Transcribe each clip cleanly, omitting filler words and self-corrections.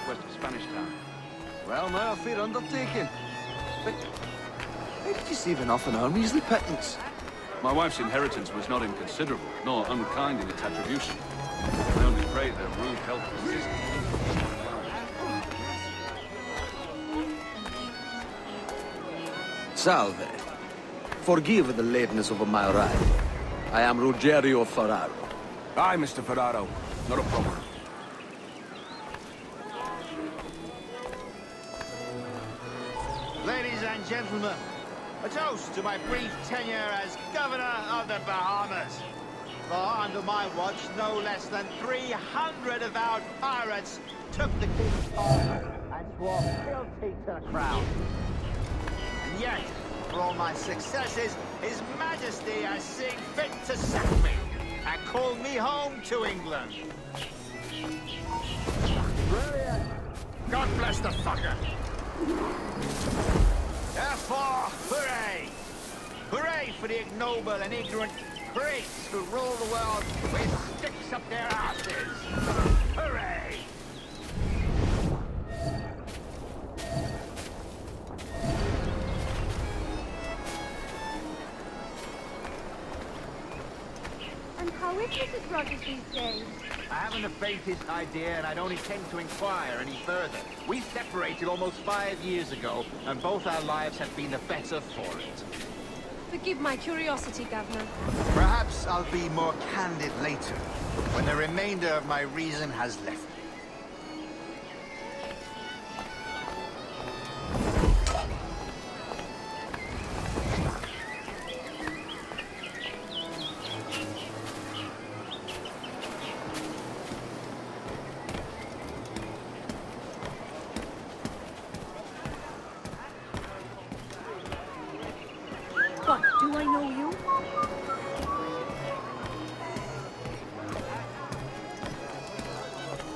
southwest of Spanish Town. Well, now a fair undertaking. But how did you save enough in our measly pittance? My wife's inheritance was not inconsiderable, nor unkind in its attribution. I only pray their rude health persist. Salve. Forgive the lateness of my arrival. I am Rogério Ferraro. Aye, Mr. Ferraro. Not a problem. Ladies and gentlemen, a toast to my brief tenure as Governor of the Bahamas. For under my watch, no less than 300 avowed pirates took the king's pardon and swore fealty to the crown. And yet, for all my successes, His Majesty has seen fit to sack me and call me home to England. Brilliant! God bless the fucker! Therefore, hooray! Hooray for the ignoble and ignorant priests who rule the world with sticks up their asses! Hooray! And how is Mrs. Rogers these days? I haven't the faintest idea, and I don't intend to inquire any further. We separated almost 5 years ago, and both our lives have been the better for it. Forgive my curiosity, Governor. Perhaps I'll be more candid later, when the remainder of my reason has left me. But do I know you?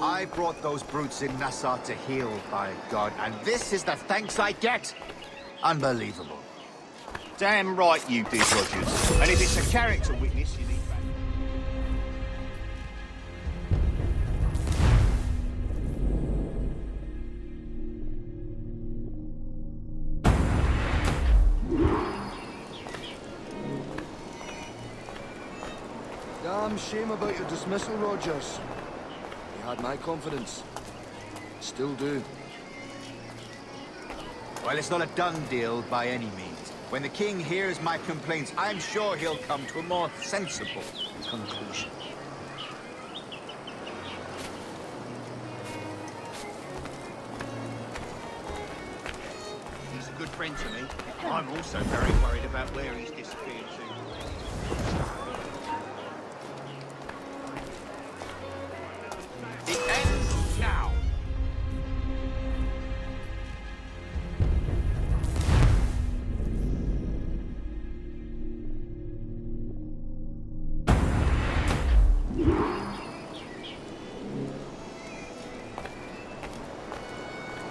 I brought those brutes in Nassau to heal, by God, and this is the thanks I get? Unbelievable. Damn right you did, Rogers. And if it's a character witness, you need... Damn shame about your dismissal, Rogers. You had my confidence. Still do. Well, it's not a done deal by any means. When the king hears my complaints, I'm sure he'll come to a more sensible conclusion. He's a good friend to me. I'm also very worried about where he's disappeared to. It ends now.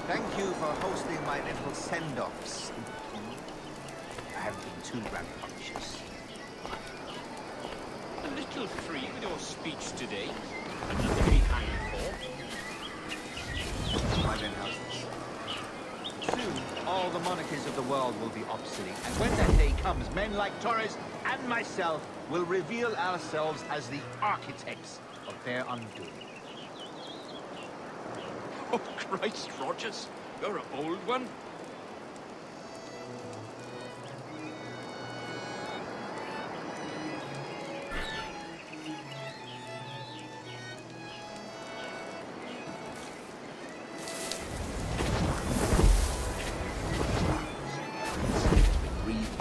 Thank you for hosting my little send-offs. I haven't been too rambunctious. A little free with your speech today. Nothing to be hanged for. Why then, how's this? Soon, all the monarchies of the world will be obsolete, and when that day comes, men like Torres and myself will reveal ourselves as the architects of their undoing. Oh, Christ, Rogers. You're a bold one.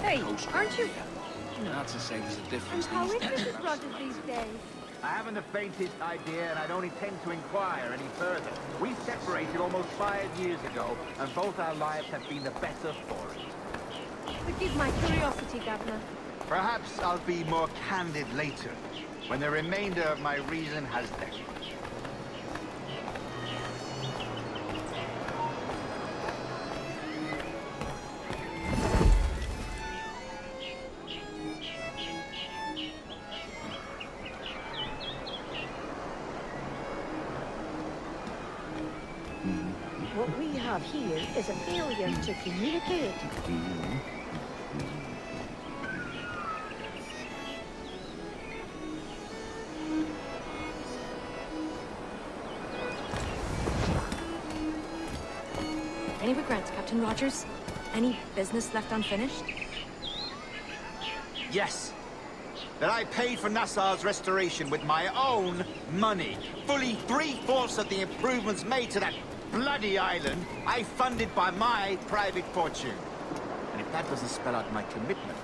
Hey, aren't you? That's to say there's a difference How is these days. Mrs. Rogers these days? I haven't the faintest idea, and I don't intend to inquire any further. We separated almost 5 years ago, and both our lives have been the better for it. Forgive my curiosity, Governor. Perhaps I'll be more candid later, when the remainder of my reason has left me. What we have here is a failure to communicate. Any regrets, Captain Rogers? Any business left unfinished? Yes. That I paid for Nassau's restoration with my own money. Fully 3/4 of the improvements made to that bloody island, I funded by my private fortune. And if that doesn't spell out my commitment,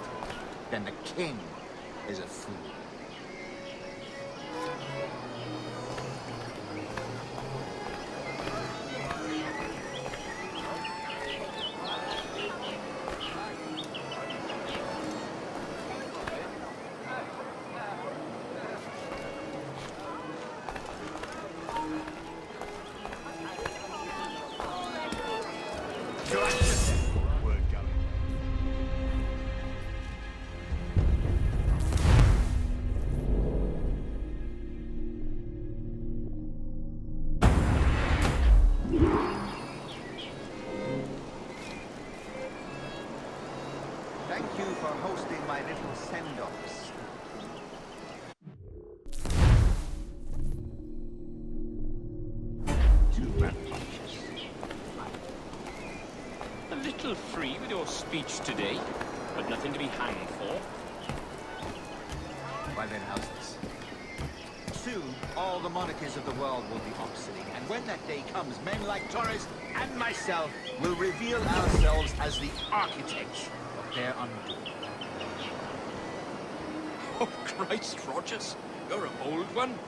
then the king is a fool. Thank you for hosting my little send-offs. Too rambunctious. A little free with your speech today, but nothing to be hanged for. Why then, how's this? Soon, all the monarchies of the world will be obsolete, and when that day comes, men like Torres and myself will reveal ourselves as the architects of their undoing. Oh, Christ, Rogers, you're a bold one.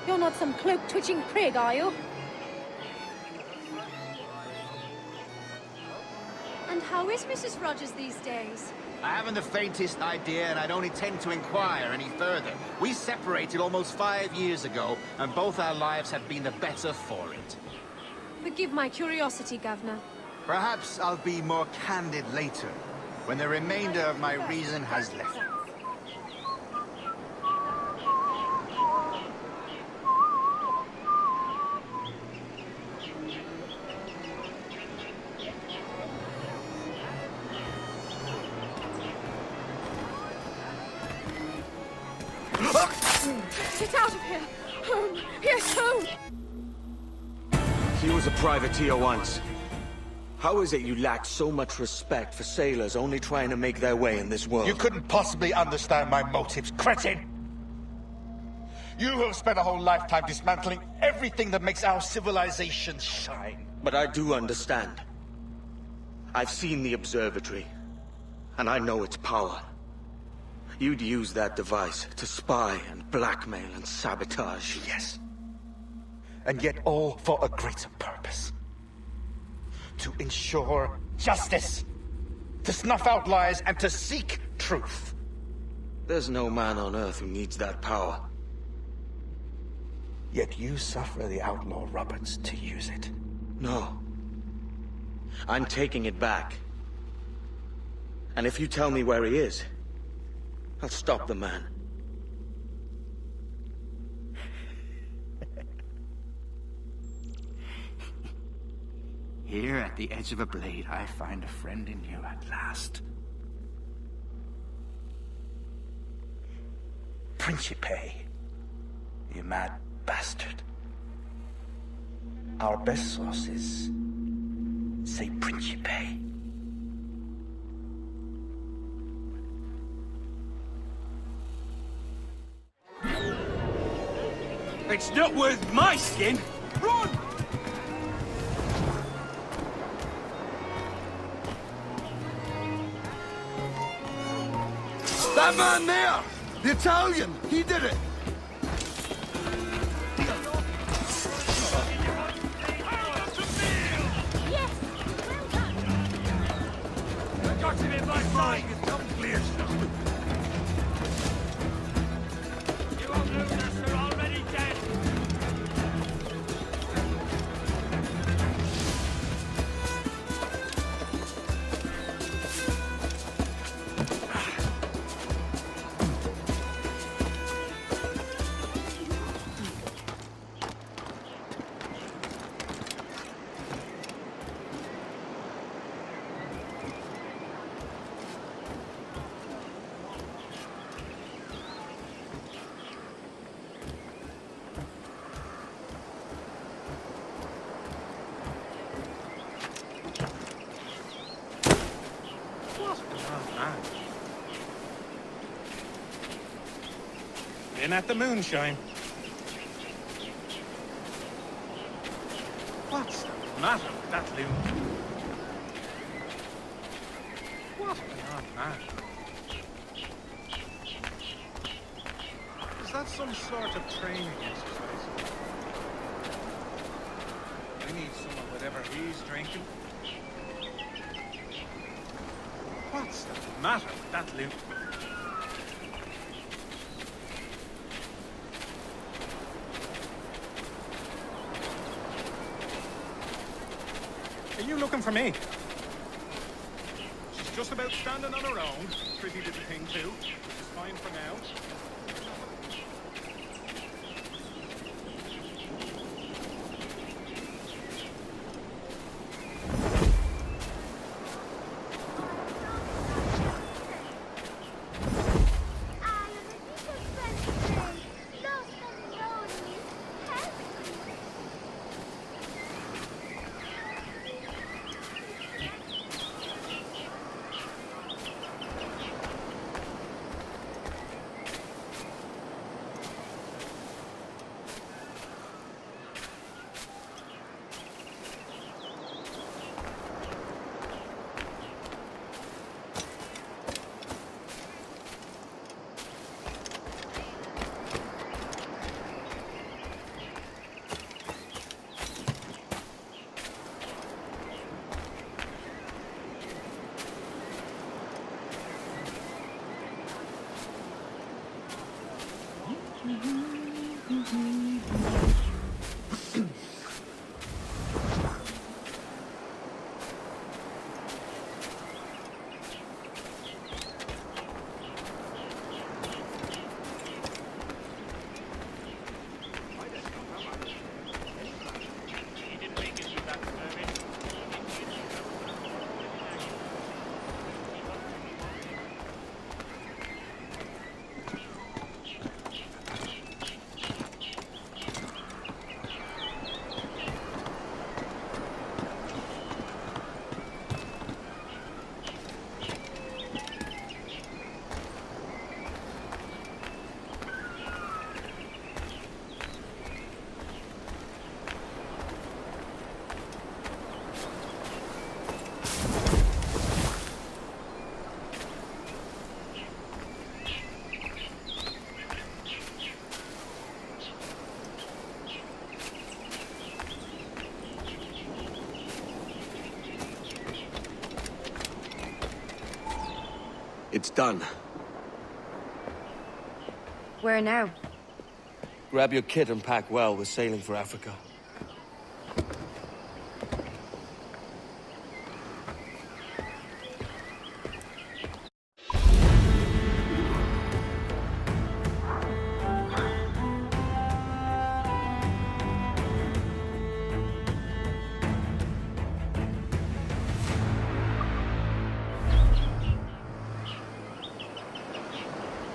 You're not some cloak-twitching prig, are you? And how is Mrs. Rogers these days? I haven't the faintest idea, and I don't intend to inquire any further. We separated almost 5 years ago, and both our lives have been the better for it. Forgive my curiosity, Governor. Perhaps I'll be more candid later, when the remainder of my reason has left me. Get out of here! Home! Yes, home! He was a privateer once. How is it you lack so much respect for sailors only trying to make their way in this world? You couldn't possibly understand my motives, cretin! You have spent a whole lifetime dismantling everything that makes our civilization shine. But I do understand. I've seen the observatory, and I know its power. You'd use that device to spy and blackmail and sabotage. Yes. And yet all for a greater purpose. To ensure justice. To snuff out lies and to seek truth. There's no man on Earth who needs that power. Yet you suffer the outlaw Roberts to use it. No. I'm taking it back. And if you tell me where he is, I'll stop the man. Here at the edge of a blade, I find a friend in you at last. Principe, you mad bastard. Our best sources say Principe. It's not worth my skin! Run! That man there! The Italian! He did it! Been at the moonshine. What's the matter with that loon? What an odd man. Is that some sort of training exercise? I need some of whatever he's drinking. What's the matter with that loon? Are you looking for me? She's just about standing on her own. Pretty little thing too, which is fine for now. It's done. Where now? Grab your kit and pack well. We're sailing for Africa.